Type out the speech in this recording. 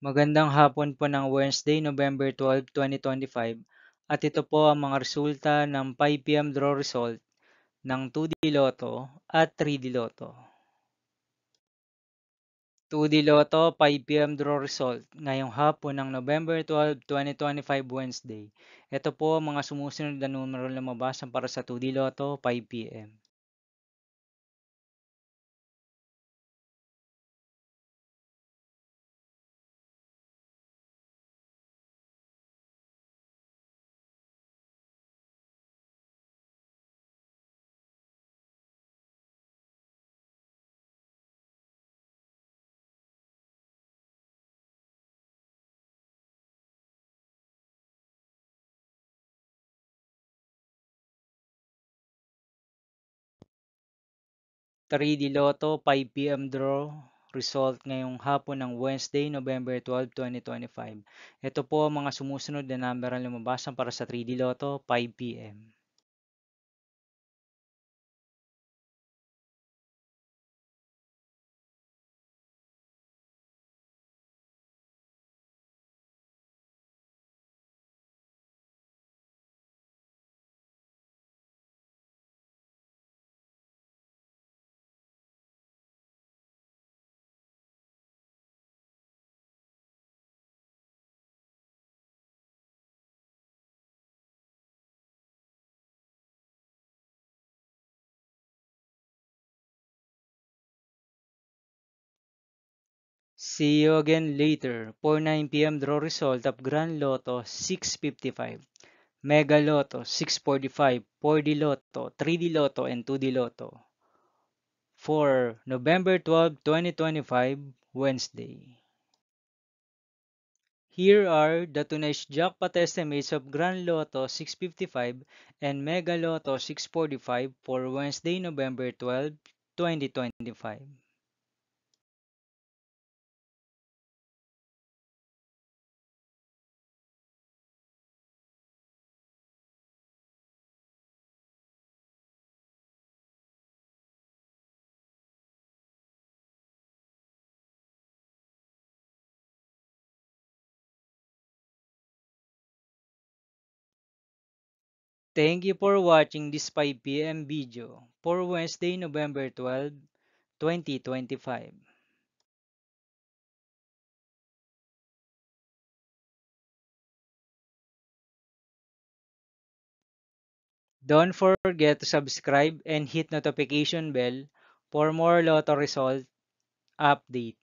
Magandang hapon po ng Wednesday, November 12, 2025 at ito po ang mga resulta ng 5 p.m. draw result ng 2D Lotto at 3D Lotto. 2D Lotto 5 p.m. draw result ngayong hapon ng November 12, 2025 Wednesday. Ito po ang mga sumusunod na numero na lumabas para sa 2D Lotto 5 p.m. 3D Lotto 5 p.m. draw result ngayong hapon ng Wednesday, November 12, 2025. Ito po ang mga sumusunod na number ang lumabasan para sa 3D Lotto 5 p.m. 'See you again later' for 9 p.m. draw result of Grand Lotto 655, Mega Lotto 645, 4D Lotto, 3D Lotto, and 2D Lotto for November 12, 2025 Wednesday. Here are the tonight's jackpot estimates of Grand Lotto 655 and Mega Lotto 645 for Wednesday, November 12, 2025. Thank you for watching this 5 p.m. video for Wednesday, November 12, 2025. Don't forget to subscribe and hit notification bell for more Lotto result update.